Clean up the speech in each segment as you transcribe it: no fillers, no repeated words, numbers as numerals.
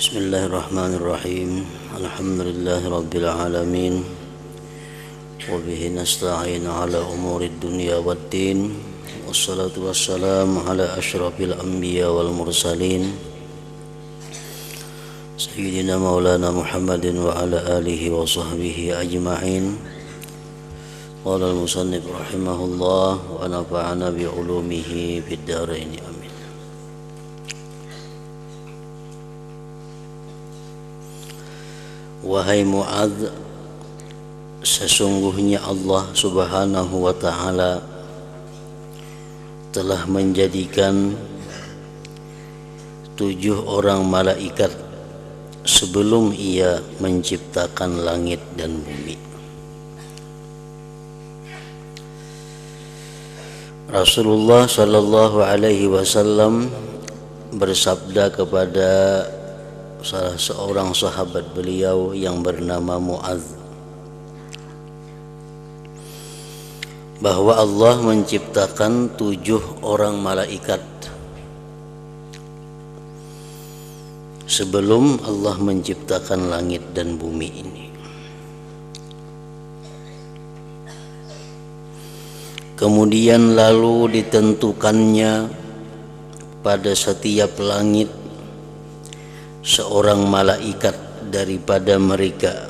Bismillahirrahmanirrahim. Alhamdulillahi rabbil alamin. Wa bihi nasta'in ala umurid dunya waddin. Wassalatu wassalamu ala asyrafil anbiya wal mursalin Sayyidina maulana Muhammadin wa ala alihi wa sahbihi ajma'in. Qala al-musannif rahimahullah wa nafa'ana bi ulumihi fid dharain amin. Wahai Mu'adz, sesungguhnya Allah subhanahu wa ta'ala telah menjadikan 7 orang malaikat sebelum ia menciptakan langit dan bumi. Rasulullah sallallahu alaihi wasallam bersabda kepada salah seorang sahabat beliau yang bernama Mu'adz bahwa Allah menciptakan 7 orang malaikat sebelum Allah menciptakan langit dan bumi ini. Kemudian lalu ditentukannya pada setiap langit seorang malaikat daripada mereka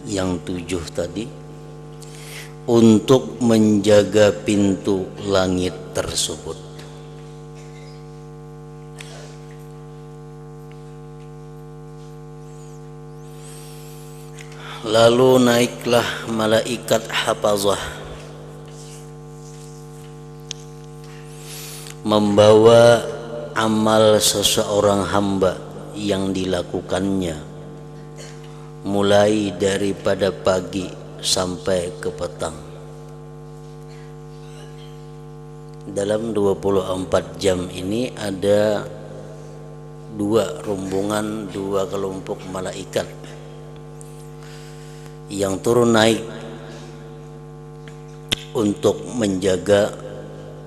yang 7 tadi untuk menjaga pintu langit tersebut. Lalu naiklah malaikat hafazah membawa amal seseorang hamba yang dilakukannya mulai daripada pagi sampai ke petang. Dalam 24 jam ini ada 2 rombongan, 2 kelompok malaikat yang turun naik untuk menjaga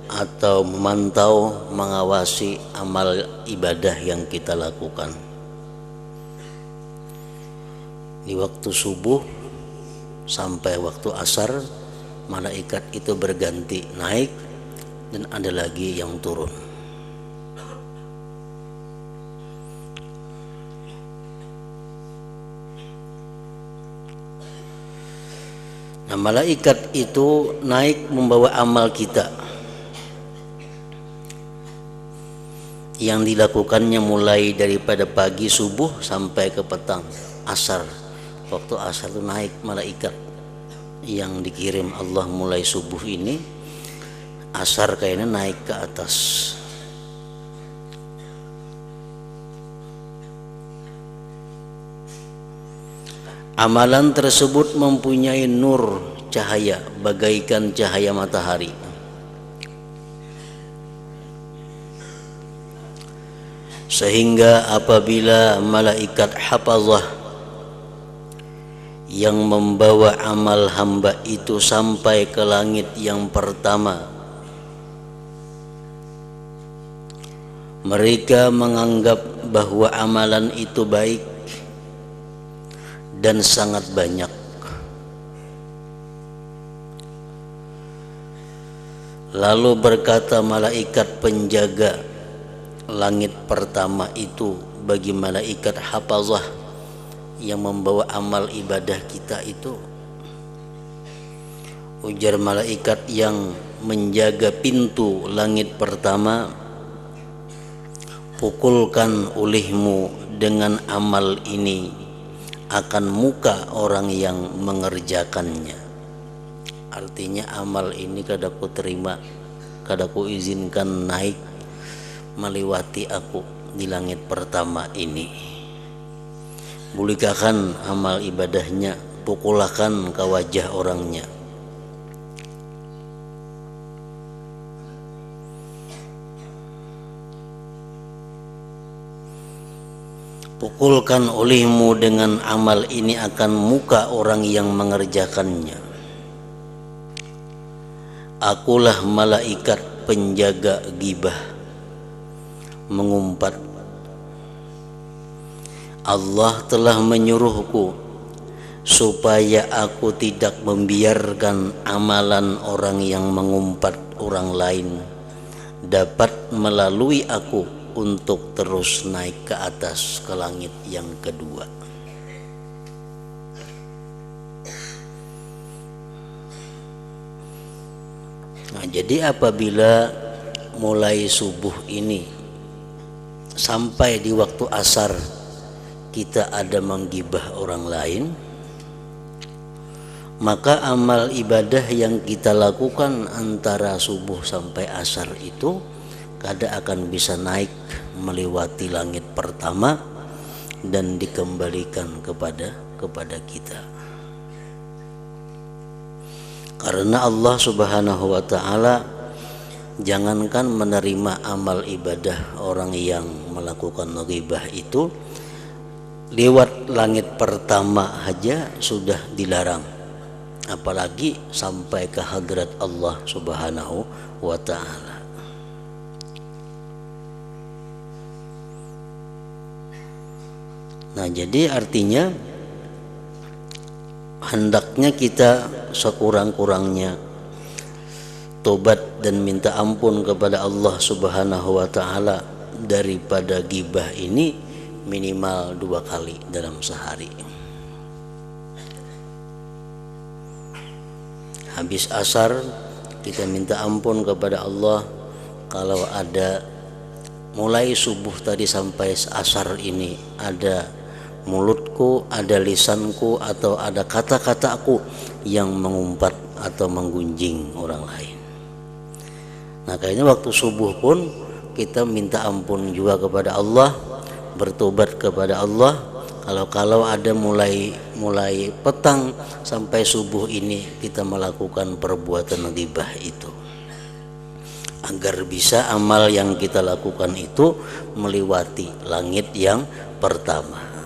atau memantau, mengawasi amal ibadah yang kita lakukan. Di waktu subuh sampai waktu asar, malaikat itu berganti naik dan ada lagi yang turun. Nah, malaikat itu naik membawa amal kita yang dilakukannya mulai daripada pagi subuh sampai ke petang asar. Waktu asar itu naik malaikat yang dikirim Allah mulai subuh ini, asar kayaknya naik ke atas. Amalan tersebut mempunyai nur, cahaya bagaikan cahaya matahari. Sehingga apabila malaikat hafazah yang membawa amal hamba itu sampai ke langit yang pertama, mereka menganggap bahwa amalan itu baik dan sangat banyak. Lalu berkata malaikat penjaga langit pertama itu bagi malaikat hafazah yang membawa amal ibadah kita itu, ujar malaikat yang menjaga pintu langit pertama, pukulkan ulihmu dengan amal ini akan muka orang yang mengerjakannya. Artinya amal ini kadaku terima, kadaku izinkan naik melewati aku di langit pertama ini. Bulikakan amal ibadahnya, pukulakan ke wajah orangnya. Pukulkan olehmu dengan amal ini akan muka orang yang mengerjakannya. Akulah malaikat penjaga ghibah, mengumpat Allah telah menyuruhku supaya aku tidak membiarkan amalan orang yang mengumpat orang lain dapat melalui aku untuk terus naik ke atas ke langit yang kedua. Nah, jadi apabila mulai subuh ini sampai di waktu asar kita ada menggibah orang lain, maka amal ibadah yang kita lakukan antara subuh sampai asar itu kada akan bisa naik melewati langit pertama dan dikembalikan kepada kita. Karena Allah Subhanahu wa taala jangankan menerima amal ibadah orang yang melakukan ghibah itu, lewat langit pertama aja sudah dilarang, apalagi sampai ke hadrat Allah Subhanahu wa taala. Nah, jadi artinya hendaknya kita sekurang-kurangnya tobat dan minta ampun kepada Allah Subhanahu wa taala daripada ghibah ini minimal 2 kali dalam sehari. Habis asar kita minta ampun kepada Allah. Kalau ada mulai subuh tadi sampai asar ini ada mulutku, ada lisanku, atau ada kata-kataku yang mengumpat atau menggunjing orang lain. Nah, kayaknya waktu subuh pun kita minta ampun juga kepada Allah, bertobat kepada Allah. Kalau ada mulai petang sampai subuh ini kita melakukan perbuatan ghibah itu, agar bisa amal yang kita lakukan itu melewati langit yang pertama.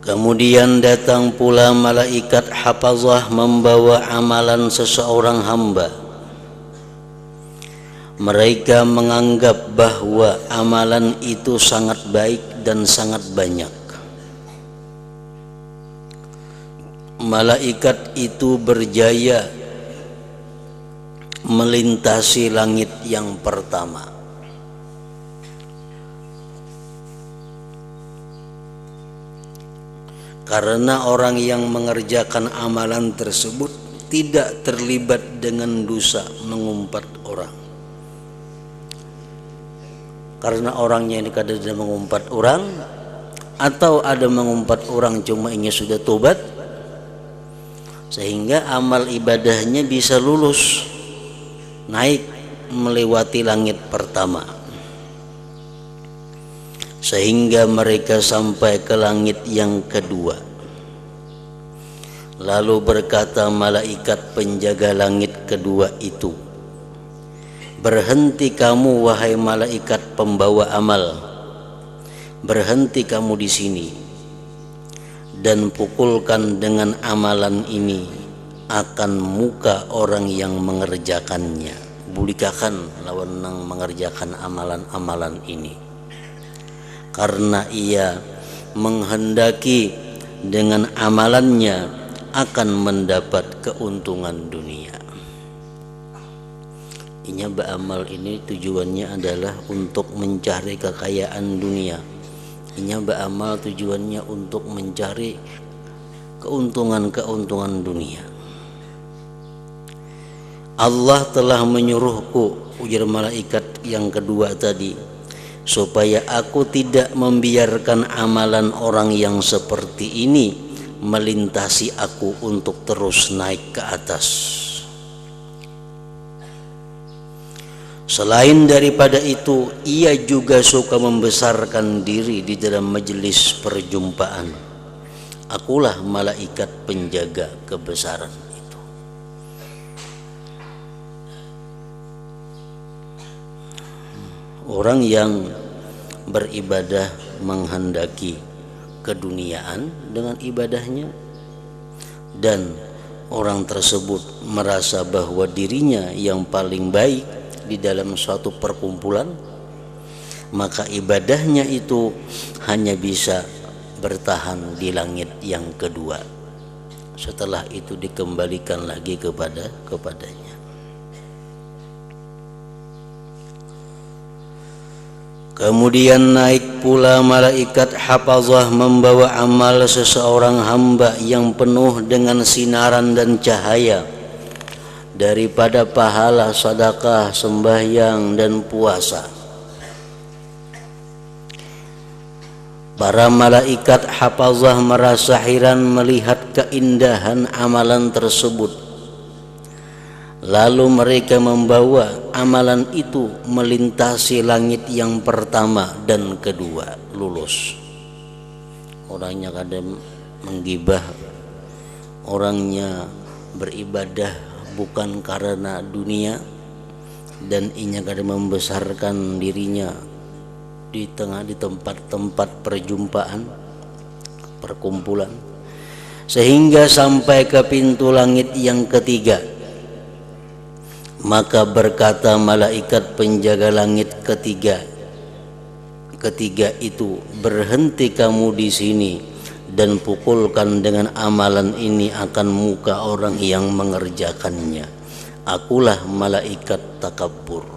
Kemudian datang pula malaikat hafazah membawa amalan seseorang hamba. Mereka menganggap bahwa amalan itu sangat baik dan sangat banyak. Malaikat itu berjaya melintasi langit yang pertama. Karena orang yang mengerjakan amalan tersebut tidak terlibat dengan dosa mengumpat orang. Karena orangnya ini kadang ada mengumpat orang, atau ada mengumpat orang cuma ingin sudah tobat, sehingga amal ibadahnya bisa lulus naik melewati langit pertama, sehingga mereka sampai ke langit yang kedua. Lalu berkata malaikat penjaga langit kedua itu, "Berhenti kamu wahai malaikat pembawa amal, berhenti kamu di sini dan pukulkan dengan amalan ini akan muka orang yang mengerjakannya." Bulikakan lawan nang mengerjakan amalan-amalan ini, karena ia menghendaki dengan amalannya akan mendapat keuntungan dunia. Inya beramal ini tujuannya adalah untuk mencari kekayaan dunia. Inya beramal tujuannya untuk mencari keuntungan dunia. Allah telah menyuruhku, ujar malaikat yang kedua tadi, supaya aku tidak membiarkan amalan orang yang seperti ini melintasi aku untuk terus naik ke atas. Selain daripada itu, ia juga suka membesarkan diri di dalam majelis perjumpaan. Akulah malaikat penjaga kebesaran itu. Orang yang beribadah menghendaki keduniaan dengan ibadahnya, dan orang tersebut merasa bahwa dirinya yang paling baik di dalam suatu perkumpulan, maka ibadahnya itu hanya bisa bertahan di langit yang kedua. Setelah itu dikembalikan lagi kepadanya. Kemudian naik pula malaikat hafazah membawa amal seseorang hamba yang penuh dengan sinaran dan cahaya daripada pahala sedekah, sembahyang dan puasa. Para malaikat hafazah merasa heran melihat keindahan amalan tersebut. Lalu mereka membawa amalan itu melintasi langit yang pertama dan kedua, lulus. Orangnya kadang menggibah, orangnya beribadah bukan karena dunia, dan ia kadang membesarkan dirinya di tempat-tempat perjumpaan, perkumpulan, sehingga sampai ke pintu langit yang ketiga. Maka berkata malaikat penjaga langit ketiga itu, berhenti kamu di sini dan pukulkan dengan amalan ini akan muka orang yang mengerjakannya. Akulah malaikat takabbur.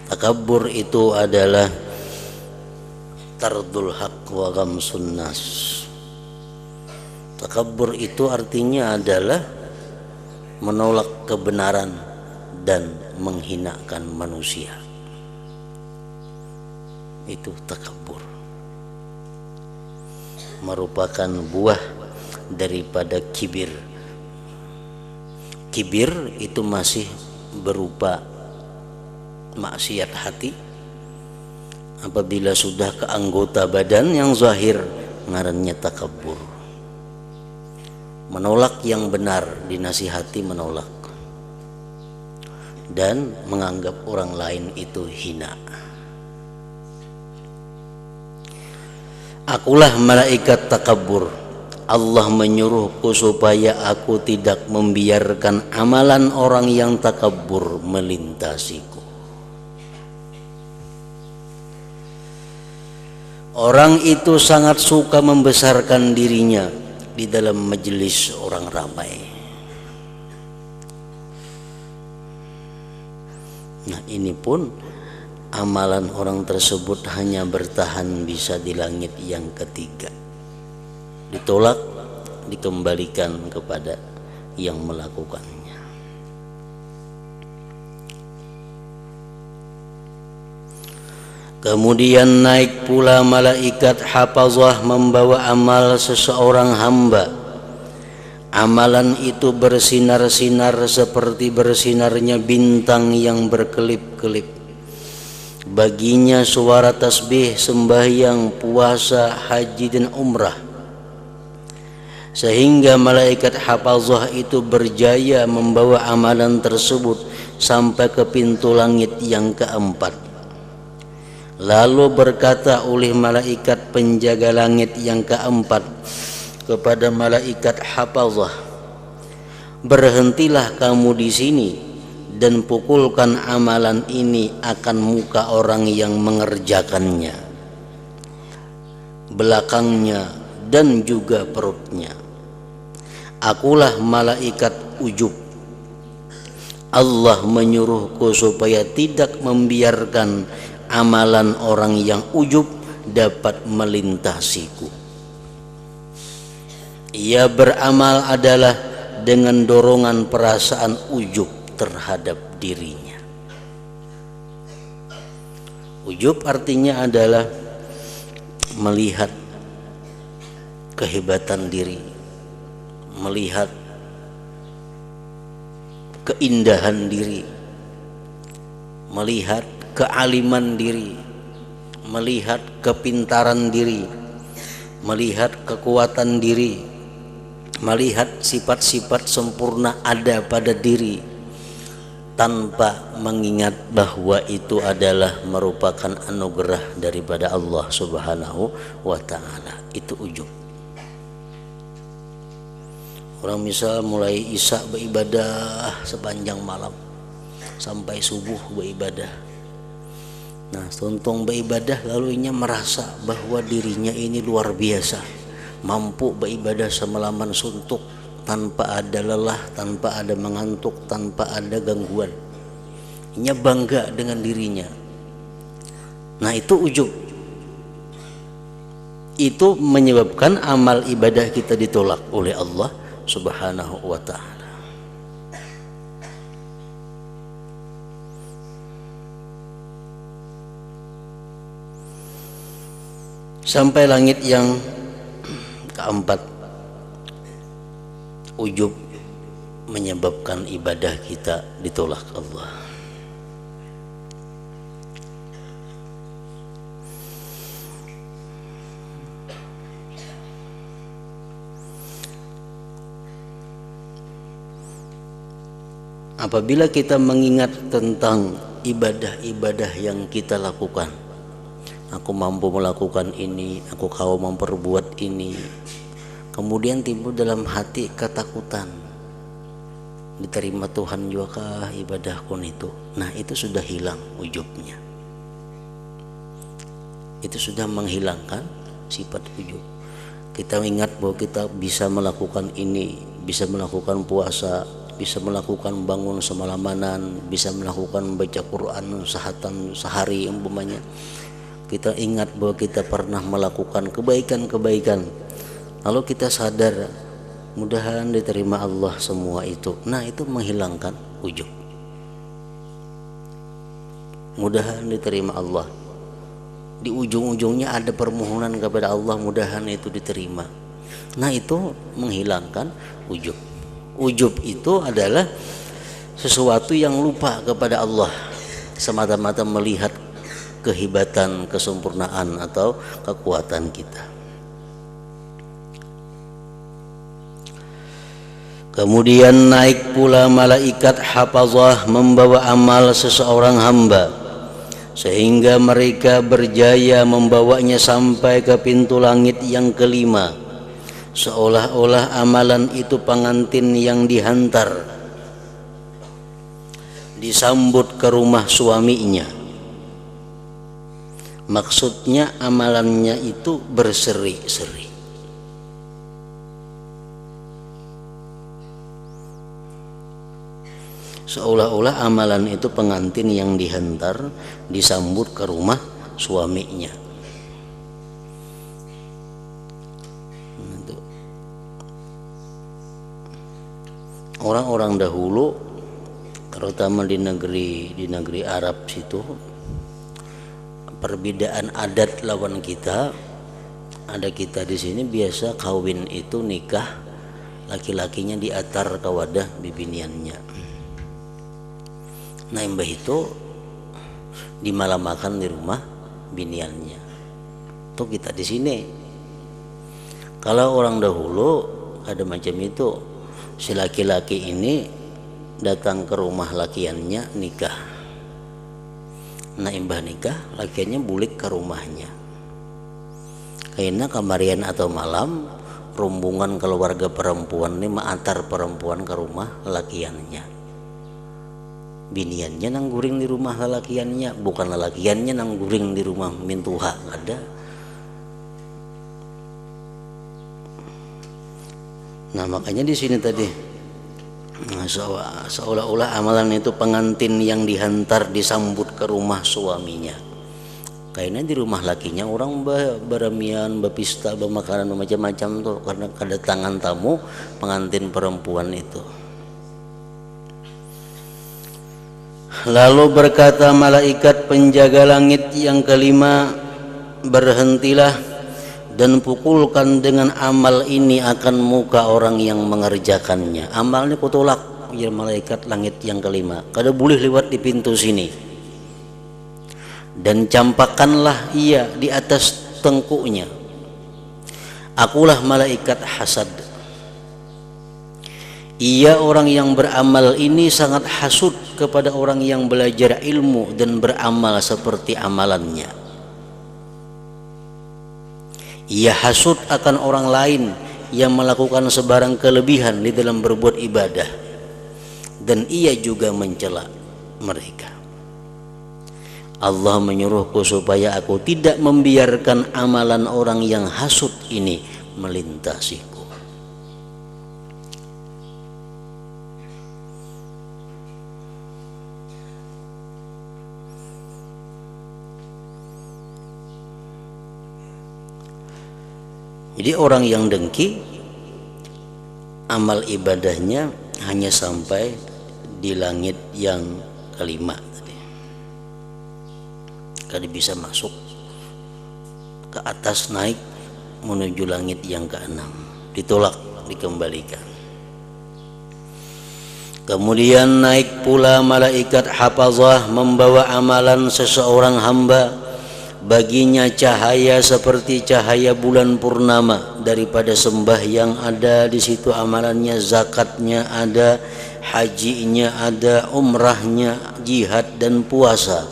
Takabbur itu adalah tardul haq wa ghamsun nas. Takabbur itu artinya adalah menolak kebenaran dan menghinakan manusia. Itu takabbur. Merupakan buah daripada kibir. Kibir itu masih berupa maksiat hati. Apabila sudah ke anggota badan yang zahir, ngarannya takabbur. Menolak yang benar, dinasihati menolak, dan menganggap orang lain itu hina. Akulah malaikat takabbur. Allah menyuruhku supaya aku tidak membiarkan amalan orang yang takabbur melintasiku. Orang itu sangat suka membesarkan dirinya di dalam majelis orang ramai. Nah, ini pun amalan orang tersebut hanya bertahan bisa di langit yang ketiga. Ditolak, dikembalikan kepada yang melakukannya. Kemudian naik pula malaikat hafazah membawa amal seseorang hamba. Amalan itu bersinar-sinar seperti bersinarnya bintang yang berkelip-kelip. Baginya suara tasbih, sembahyang, puasa, haji dan umrah. Sehingga malaikat hafazah itu berjaya membawa amalan tersebut sampai ke pintu langit yang keempat. Lalu berkata oleh malaikat penjaga langit yang keempat kepada malaikat hafazah, berhentilah kamu di sini dan pukulkan amalan ini akan muka orang yang mengerjakannya, belakangnya dan juga perutnya. Akulah malaikat ujub. Allah menyuruhku supaya tidak membiarkan amalan orang yang ujub dapat melintasiku. Ia beramal adalah dengan dorongan perasaan ujub terhadap dirinya. Ujub artinya adalah melihat kehebatan diri, melihat keindahan diri, melihat kealiman diri, melihat kepintaran diri, melihat kekuatan diri, melihat sifat-sifat sempurna ada pada diri, tanpa mengingat bahwa itu adalah merupakan anugerah daripada Allah Subhanahu wa Ta'ala. Itu ujub. Orang misal mulai isya beribadah sepanjang malam sampai subuh beribadah. Nah, tuntung beribadah lalu inya merasa bahwa dirinya ini luar biasa, mampu beribadah semalaman suntuk tanpa ada lelah, tanpa ada mengantuk, tanpa ada gangguan. Inya bangga dengan dirinya. Nah, itu ujub. Itu menyebabkan amal ibadah kita ditolak oleh Allah Subhanahu wa Ta'ala. Sampai langit yang keempat, ujub menyebabkan ibadah kita ditolak Allah. Apabila kita mengingat tentang ibadah-ibadah yang kita lakukan, aku mampu melakukan ini, aku kau memperbuat ini, kemudian timbul dalam hati ketakutan, diterima Tuhan juga kah ibadahku itu? Nah, itu sudah hilang ujubnya. Itu sudah menghilangkan sifat ujub. Kita ingat bahwa kita bisa melakukan ini, bisa melakukan puasa, bisa melakukan bangun semalamanan, bisa melakukan baca Quran sehari umpamanya. Kita ingat bahwa kita pernah melakukan kebaikan-kebaikan, lalu kita sadar mudahan diterima Allah semua itu. Nah, itu menghilangkan ujub. Mudahan diterima Allah. Di ujung-ujungnya ada permohonan kepada Allah, mudahan itu diterima. Nah, itu menghilangkan ujub. Ujub itu adalah sesuatu yang lupa kepada Allah, semata-mata melihat kehebatan, kesempurnaan atau kekuatan kita. Kemudian naik pula malaikat hafazah membawa amal seseorang hamba, sehingga mereka berjaya membawanya sampai ke pintu langit yang kelima, seolah-olah amalan itu pengantin yang dihantar, disambut ke rumah suaminya. Maksudnya amalannya itu berseri-seri. Seolah-olah amalan itu pengantin yang dihantar, disambut ke rumah suaminya. Orang-orang dahulu, terutama di negeri Arab situ, perbedaan adat lawan kita. Ada kita di sini biasa kawin itu nikah, laki-lakinya diatar ke wadah bibiniannya. Nah, mbah itu dimalamakan di rumah biniannya. Tuh kita di sini. Kalau orang dahulu ada macam itu. Si laki-laki ini datang ke rumah lakiannya nikah. Nah, imbah nikah, lakiannya bulik ke rumahnya. Karena kamarian atau malam, rombongan keluarga perempuan ini mengantar perempuan ke rumah lakiannya. Biniannya nangguring di rumah lalakiannya, bukan lalakiannya nangguring di rumah mintuha, ada. Nah, makanya di sini tadi seolah-olah amalan itu pengantin yang dihantar disambut ke rumah suaminya. Kayaknya di rumah lakinya orang beramian, berpesta, bermakanan macam-macam tuh karena kedatangan tamu pengantin perempuan itu. Lalu berkata malaikat penjaga langit yang kelima, berhentilah dan pukulkan dengan amal ini akan muka orang yang mengerjakannya. Amalnya kutolak ya malaikat langit yang kelima, kada boleh lewat di pintu sini. Dan campakkanlah ia di atas tengkuknya, akulah malaikat hasad. Ia orang yang beramal ini sangat hasud kepada orang yang belajar ilmu dan beramal seperti amalannya. Ia hasud akan orang lain yang melakukan sebarang kelebihan di dalam berbuat ibadah, dan ia juga mencela mereka. Allah menyuruhku supaya aku tidak membiarkan amalan orang yang hasud ini melintasiku. Jadi orang yang dengki, amal ibadahnya hanya sampai di langit yang kelima tadi. Kada bisa masuk ke atas, naik menuju langit yang keenam, ditolak, dikembalikan. Kemudian naik pula malaikat hafazah membawa amalan seseorang hamba. Baginya cahaya seperti cahaya bulan purnama daripada sembahyang ada di situ amalannya, zakatnya ada, hajinya ada, umrahnya, jihad dan puasa.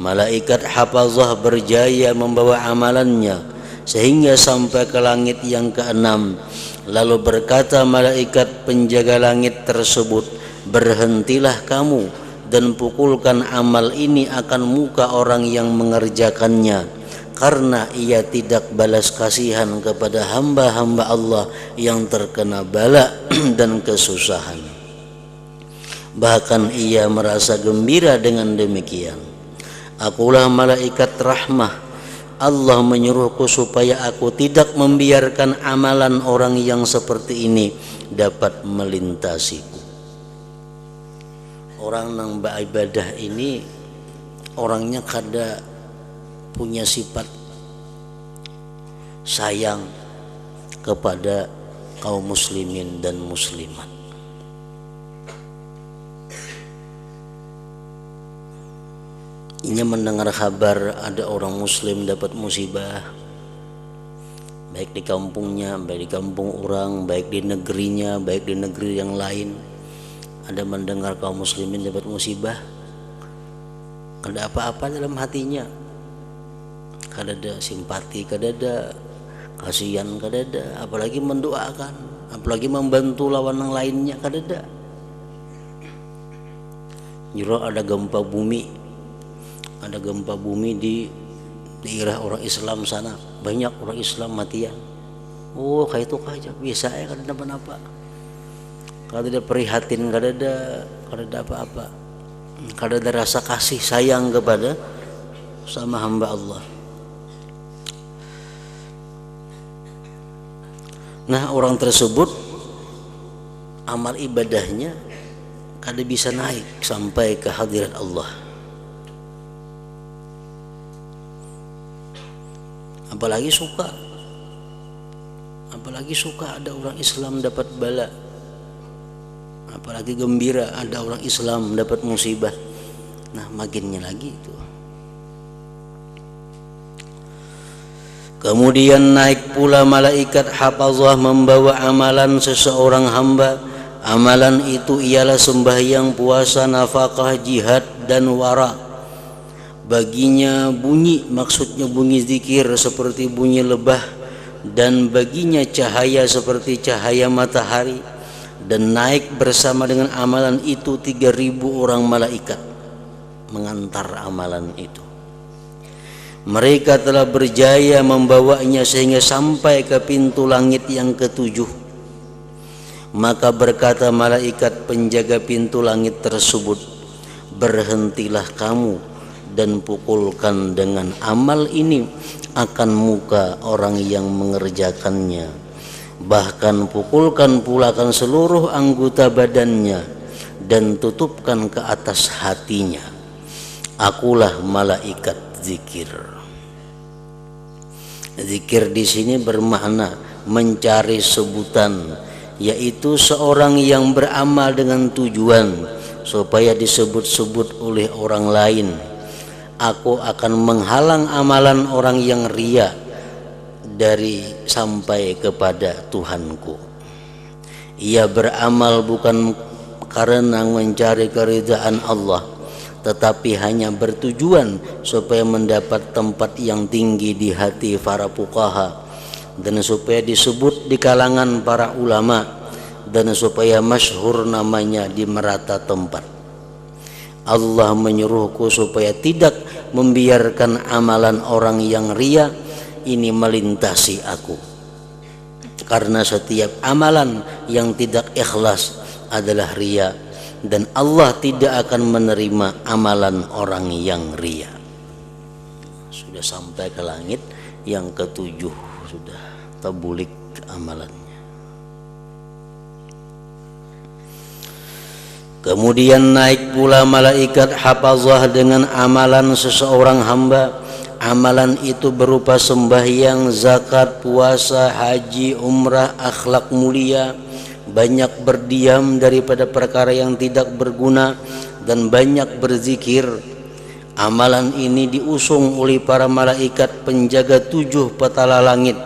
Malaikat hafazah berjaya membawa amalannya sehingga sampai ke langit yang keenam. Lalu berkata malaikat penjaga langit tersebut, berhentilah kamu dan pukulkan amal ini akan muka orang yang mengerjakannya, karena ia tidak balas kasihan kepada hamba-hamba Allah yang terkena bala dan kesusahan. Bahkan ia merasa gembira dengan demikian. Akulah malaikat rahmah. Allah menyuruhku supaya aku tidak membiarkan amalan orang yang seperti ini dapat melintasiku. Orang yang beribadah ini orangnya kada punya sifat sayang kepada kaum muslimin dan muslimat. Ia mendengar kabar ada orang muslim dapat musibah, baik di kampungnya, baik di kampung orang, baik di negerinya, baik di negeri yang lain. Ada mendengar kaum muslimin dapat musibah, kada apa-apa dalam hatinya, kada ada simpati, kada ada kasihan, kada ada, apalagi mendoakan, apalagi membantu lawan yang lainnya, kada ada. Jero ada gempa bumi, di daerah orang Islam sana, banyak orang Islam matian. Oh kayak itu aja biasa ya, kada ada apa-apa. Kada ada prihatin, kada ada apa-apa, kada ada rasa kasih sayang kepada sama hamba Allah. Nah orang tersebut amal ibadahnya kada bisa naik sampai ke hadirat Allah. Apalagi suka ada orang Islam dapat bala, apalagi gembira ada orang Islam dapat musibah. Nah makinnya lagi itu. Kemudian naik pula malaikat hafazah membawa amalan seseorang hamba. Amalan itu ialah sembahyang, puasa, nafkah, jihad dan wara. Baginya bunyi, maksudnya bunyi zikir seperti bunyi lebah, dan baginya cahaya seperti cahaya matahari. Dan naik bersama dengan amalan itu 3.000 orang malaikat mengantar amalan itu. Mereka telah berjaya membawanya sehingga sampai ke pintu langit yang ke-7. Maka berkata malaikat penjaga pintu langit tersebut, berhentilah kamu dan pukulkan dengan amal ini akan muka orang yang mengerjakannya. Bahkan pukulkan pulakan seluruh anggota badannya dan tutupkan ke atas hatinya. Akulah malaikat zikir. Zikir di sini bermakna mencari sebutan, yaitu seorang yang beramal dengan tujuan supaya disebut-sebut oleh orang lain. Aku akan menghalang amalan orang yang riya dari sampai kepada Tuhanku. Ia beramal bukan karena mencari keridhaan Allah, tetapi hanya bertujuan supaya mendapat tempat yang tinggi di hati para fuqaha, dan supaya disebut di kalangan para ulama, dan supaya masyhur namanya di merata tempat. Allah menyuruhku supaya tidak membiarkan amalan orang yang ria ini melintasi aku, karena setiap amalan yang tidak ikhlas adalah ria, dan Allah tidak akan menerima amalan orang yang ria. Sudah sampai ke langit yang ketujuh, sudah tabulik amalannya. Kemudian naik pula malaikat hafazah dengan amalan seseorang hamba. Amalan itu berupa sembahyang, zakat, puasa, haji, umrah, akhlak mulia, banyak berdiam daripada perkara yang tidak berguna, dan banyak berzikir. Amalan ini diusung oleh para malaikat penjaga 7 petala langit,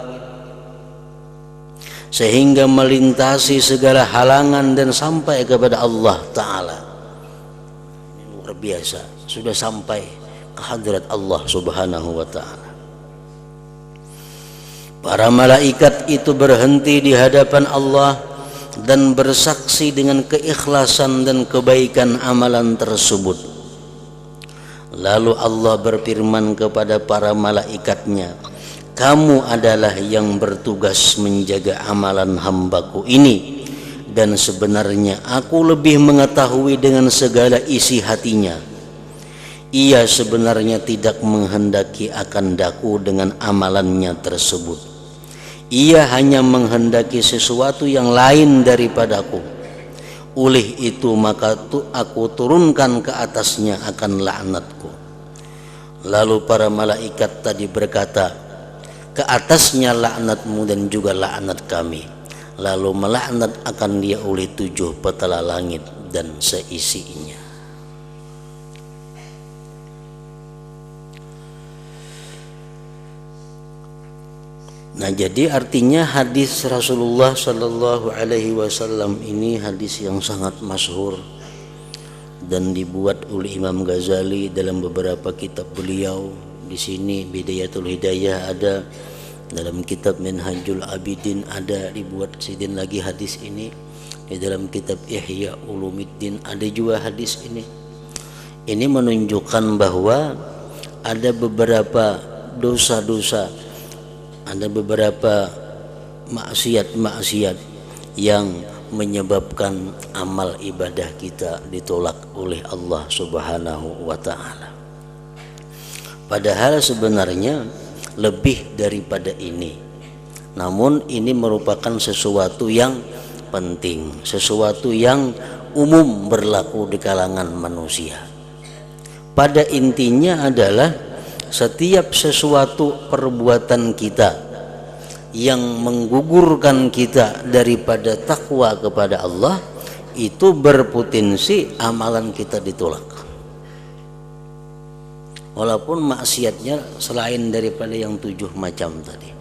sehingga melintasi segala halangan dan sampai kepada Allah Ta'ala. Ini luar biasa, sudah sampai hadrat Allah Subhanahu wa Ta'ala. Para malaikat itu berhenti di hadapan Allah dan bersaksi dengan keikhlasan dan kebaikan amalan tersebut. Lalu Allah berfirman kepada para malaikatnya, "Kamu adalah yang bertugas menjaga amalan hambaku ini, dan sebenarnya aku lebih mengetahui dengan segala isi hatinya. Ia sebenarnya tidak menghendaki akan daku dengan amalannya tersebut. Ia hanya menghendaki sesuatu yang lain daripadaku. Oleh itu maka aku turunkan ke atasnya akan laknatku." Lalu para malaikat tadi berkata, "Ke atasnya laknatmu dan juga laknat kami." Lalu melaknat akan dia oleh 7 petala langit dan seisinya. Nah, jadi artinya hadis Rasulullah Sallallahu Alaihi Wasallam ini hadis yang sangat masyhur dan dibuat oleh Imam Ghazali dalam beberapa kitab beliau. Di sini Bidayatul Hidayah ada, dalam kitab Minhajul Abidin ada dibuat sidin lagi hadis ini, di dalam kitab Ihya Ulumuddin ada juga hadis ini. Ini menunjukkan bahwa ada beberapa dosa-dosa, ada beberapa maksiat-maksiat yang menyebabkan amal ibadah kita ditolak oleh Allah Subhanahu wa Ta'ala. Padahal sebenarnya lebih daripada ini. Namun ini merupakan sesuatu yang penting, sesuatu yang umum berlaku di kalangan manusia. Pada intinya adalah setiap sesuatu perbuatan kita yang menggugurkan kita daripada takwa kepada Allah itu berpotensi amalan kita ditolak, walaupun maksiatnya selain daripada yang 7 macam tadi.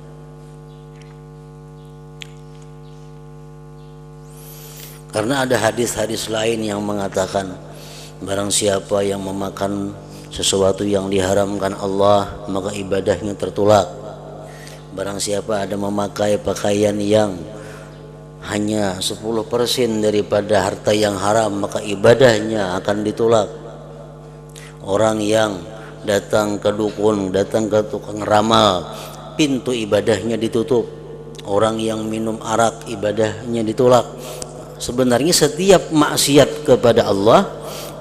Karena ada hadis-hadis lain yang mengatakan, barang siapa yang memakan sesuatu yang diharamkan Allah maka ibadahnya tertolak. Barang siapa ada memakai pakaian yang hanya 10% daripada harta yang haram maka ibadahnya akan ditolak. Orang yang datang ke dukun, datang ke tukang ramal, pintu ibadahnya ditutup. Orang yang minum arak ibadahnya ditolak. Sebenarnya setiap maksiat kepada Allah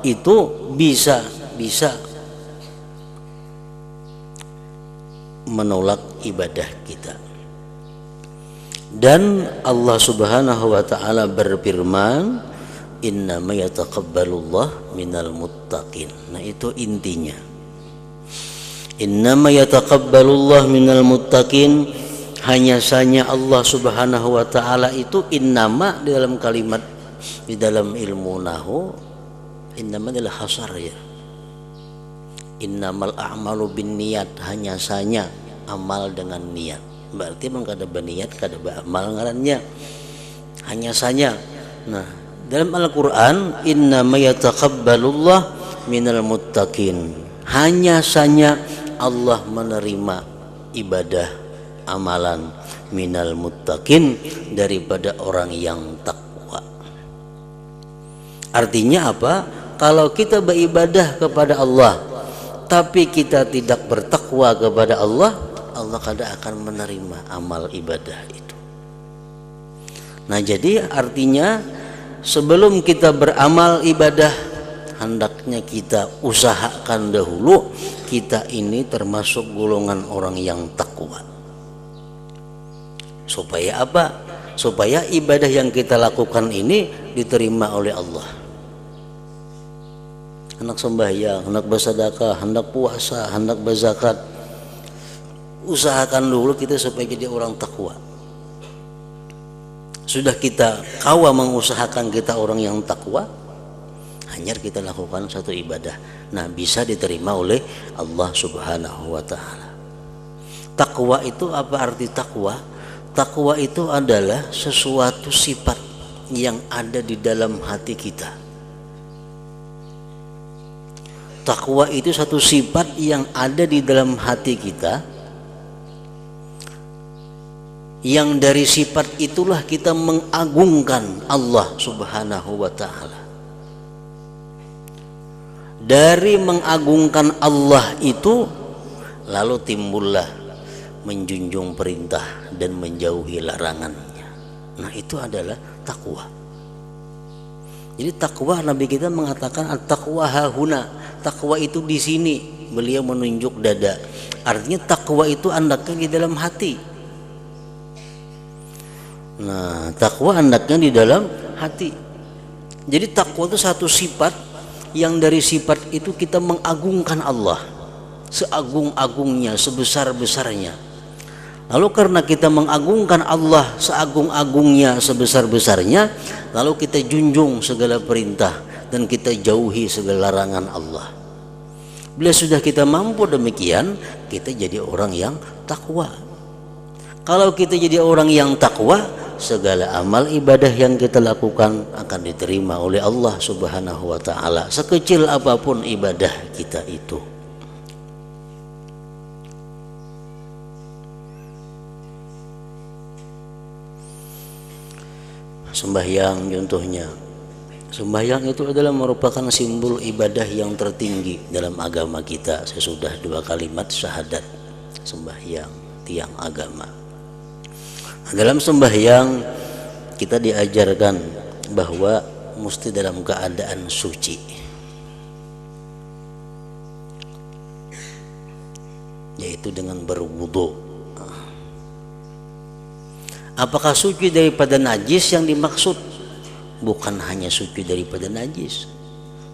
itu bisa menolak ibadah kita. Dan Allah Subhanahu wa Ta'ala berfirman, "Innama yataqabbalullah minal muttaqin." Nah, itu intinya. Innama yataqabbalullah minal muttaqin, hanya saja Allah Subhanahu wa Ta'ala itu innama di dalam kalimat, di dalam ilmu nahwu, innama adalah hasar ya. Innamal a'malu bin niat, hanya saja amal dengan niat. Berarti memang kada berniat kada beramal ngarannya. hanya saja. Nah, dalam Al-Quran, innama yataqabbalullah minal muttaqin, hanya saja Allah menerima ibadah amalan minal muttaqin, daripada orang yang takwa. Artinya apa? Kalau kita beribadah kepada Allah tapi kita tidak bertakwa kepada Allah, Allah kadang akan menerima amal ibadah itu. Nah, jadi artinya sebelum kita beramal ibadah, hendaknya kita usahakan dahulu kita ini termasuk golongan orang yang takwa. Supaya apa? Supaya ibadah yang kita lakukan ini diterima oleh Allah. Hendak sembahyang, hendak bersedekah, hendak puasa, hendak berzakat, usahakan dulu kita supaya jadi orang takwa. Sudah kita kawa mengusahakan kita orang yang takwa, hanya kita lakukan satu ibadah, nah bisa diterima oleh Allah Subhanahu wa Ta'ala. Takwa itu apa arti takwa? Takwa itu adalah sesuatu sifat yang ada di dalam hati kita. Takwa itu satu sifat yang ada di dalam hati kita, yang dari sifat itulah kita mengagungkan Allah Subhanahu wa Ta'ala. Dari mengagungkan Allah itu, lalu timbullah menjunjung perintah dan menjauhi larangannya. Nah, itu adalah takwa. Jadi takwa, Nabi kita mengatakan at-taqwa hahuna, takwa itu di sini. Beliau menunjuk dada. Artinya takwa itu andaknya di dalam hati. Nah, takwa andaknya di dalam hati. Jadi takwa itu satu sifat yang dari sifat itu kita mengagungkan Allah seagung-agungnya, sebesar-besarnya. Lalu karena kita mengagungkan Allah seagung-agungnya, sebesar-besarnya, lalu kita junjung segala perintah dan kita jauhi segala larangan Allah. Bila sudah kita mampu demikian, kita jadi orang yang takwa. Kalau kita jadi orang yang takwa, segala amal ibadah yang kita lakukan akan diterima oleh Allah Subhanahu wa Ta'ala, sekecil apapun ibadah kita itu. Sembahyang contohnya. Sembahyang itu adalah merupakan simbol ibadah yang tertinggi dalam agama kita. Sesudah 2 kalimat syahadat, sembahyang tiang agama. Dalam sembahyang kita diajarkan bahwa mesti dalam keadaan suci, yaitu dengan berwudu. Apakah suci daripada najis yang dimaksud? Bukan hanya suci daripada najis,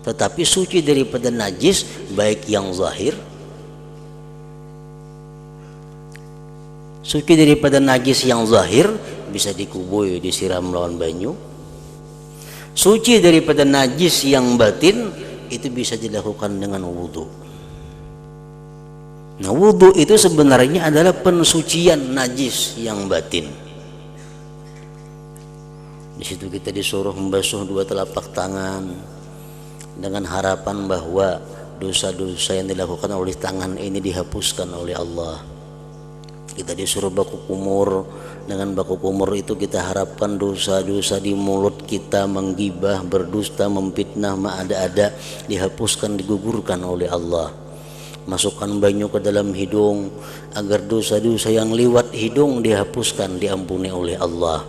tetapi suci daripada najis baik yang zahir, suci daripada najis yang zahir bisa dikubur, disiram lawan banyu. Suci daripada najis yang batin itu bisa dilakukan dengan wudu. Nah, wudu itu sebenarnya adalah pensucian najis yang batin. Di situ kita disuruh membasuh 2 telapak tangan dengan harapan bahwa dosa-dosa yang dilakukan oleh tangan ini dihapuskan oleh Allah. Kita disuruh baku kumur, dengan baku kumur itu kita harapkan dosa-dosa di mulut kita, menggibah, berdusta, memfitnah, mengada-ada, dihapuskan, digugurkan oleh Allah. Masukkan banyu ke dalam hidung agar dosa-dosa yang lewat hidung dihapuskan, diampuni oleh Allah.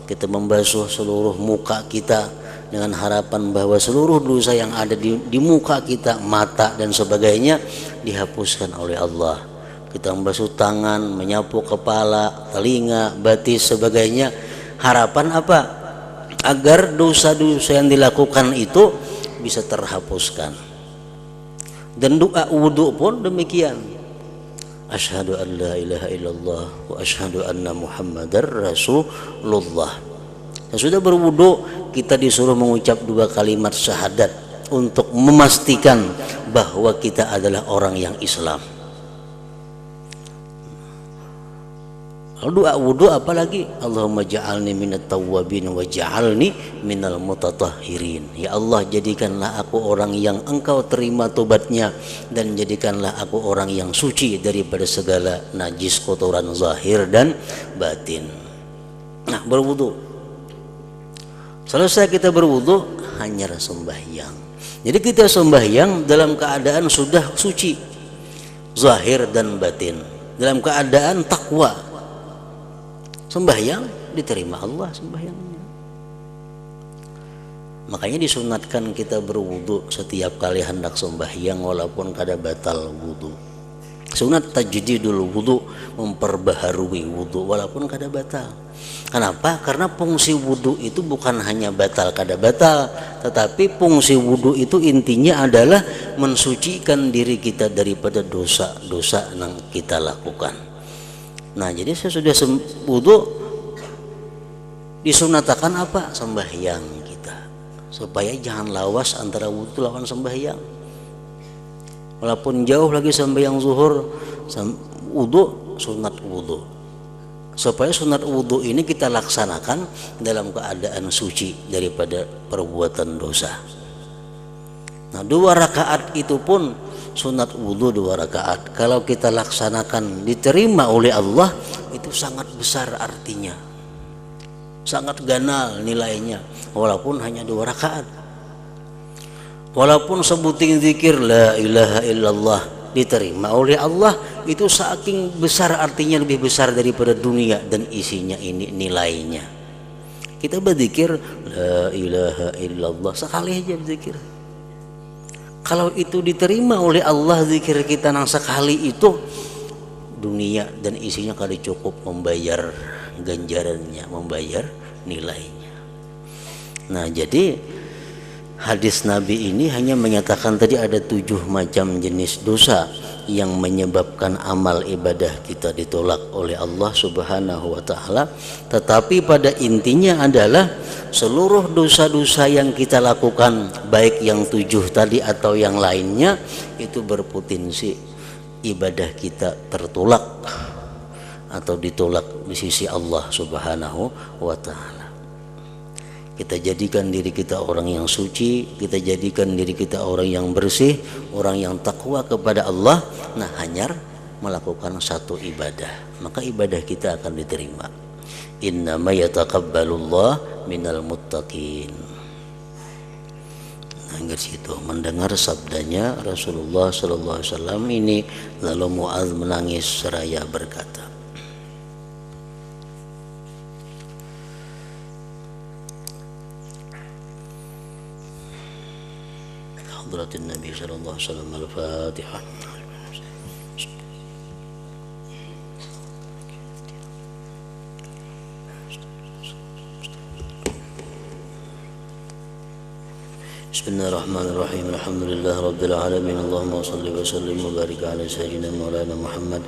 Kita membasuh seluruh muka kita dengan harapan bahwa seluruh dosa yang ada di muka kita, mata dan sebagainya dihapuskan oleh Allah. Kita membasuh tangan, menyapu kepala, telinga, batis, sebagainya. Harapan apa? Agar dosa-dosa yang dilakukan itu bisa terhapuskan. Dan doa wudu pun demikian. Asyhadu an la ilaha illallah wa asyhadu anna Muhammadar Rasulullah. Dan sudah berwudu, kita disuruh mengucap 2 kalimat syahadat untuk memastikan bahwa kita adalah orang yang Islam. Kalau doa wudu apalagi, Allahumma ja'alni minat tawwabin wa ja'alni minal mutatahhirin. Ya Allah, jadikanlah aku orang yang engkau terima tobatnya, dan jadikanlah aku orang yang suci daripada segala najis, kotoran zahir dan batin. Nah, berwudu. Selesai kita berwudu, hanya sembahyang. Jadi kita sembahyang dalam keadaan sudah suci zahir dan batin, dalam keadaan takwa. Sembahyang diterima Allah sembahyangnya. Makanya disunatkan kita berwudu setiap kali hendak sembahyang walaupun kada batal wudu. Sunat tajdidul wudu, memperbaharui wudu walaupun kada batal. Kenapa? Karena fungsi wudu itu bukan hanya batal kada batal, tetapi fungsi wudu itu intinya adalah mensucikan diri kita daripada dosa-dosa yang kita lakukan. Nah, jadi saya sudah wudu, disunatakan apa? Sembahyang kita, supaya jangan lawas antara wudu lawan sembahyang. Walaupun jauh lagi sembahyang zuhur, wudu, sunat wudu, supaya sunat wudu ini kita laksanakan dalam keadaan suci daripada perbuatan dosa. Nah, 2 rakaat itu pun sunat wudu 2 rakaat, kalau kita laksanakan diterima oleh Allah, itu sangat besar artinya, sangat ganal nilainya, walaupun hanya 2 rakaat. Walaupun sebuting zikir la ilaha illallah diterima oleh Allah, itu saking besar artinya, lebih besar daripada dunia dan isinya ini nilainya. Kita berzikir la ilaha illallah sekali aja berzikir, kalau itu diterima oleh Allah zikir kita nang sekali itu, dunia dan isinya kali cukup membayar ganjarannya, membayar nilainya. Nah, jadi hadis Nabi ini hanya menyatakan tadi ada 7 macam jenis dosa yang menyebabkan amal ibadah kita ditolak oleh Allah Subhanahu wa taala, tetapi pada intinya adalah seluruh dosa-dosa yang kita lakukan, baik yang 7 tadi atau yang lainnya, itu berpotensi ibadah kita tertolak atau ditolak di sisi Allah Subhanahu wa taala. Kita jadikan diri kita orang yang suci, kita jadikan diri kita orang yang bersih, orang yang takwa kepada Allah. Nah, hanya melakukan satu ibadah, maka ibadah kita akan diterima. Innama yataqabbalullah minal muttaqin. Nah, situ mendengar sabdanya Rasulullah sallallahu alaihi wasallam ini, lalu Mu'adz menangis seraya berkata, Hadratin Nabi sallallahu alaihi wasallam, Al-Fatihah. Bismillahirrahmanirrahim. Alhamdulillah rabbil alamin. Allahumma shalli wa sallim wa barik ala sayyidina maulana Muhammad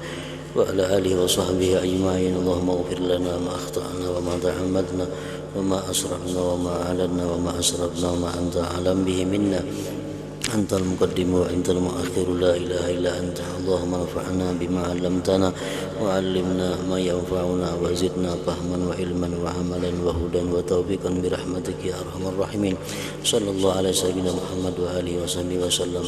wa ala alihi wa sahbihi ajma'in. Allahumma ighfir lana ma akhta'na wa ma ta'ammadna wa ma asrafna wa ma a'lanna wa ma asrafna wa ma anta a'lam bihi minna. Antal muqaddimu wa antal muakhiru, la ilaha illa anta. Allahumma anfa'na bima 'allamtana wa 'allimna ma yanfa'una wa zidna fahman wa ilman wa amalan wa hudan wa taufiqan bi rahmatika ya arhamar rahimin. Sallallahu alaihi wasallam Muhammad wa alihi wa sahbihi wa sallam.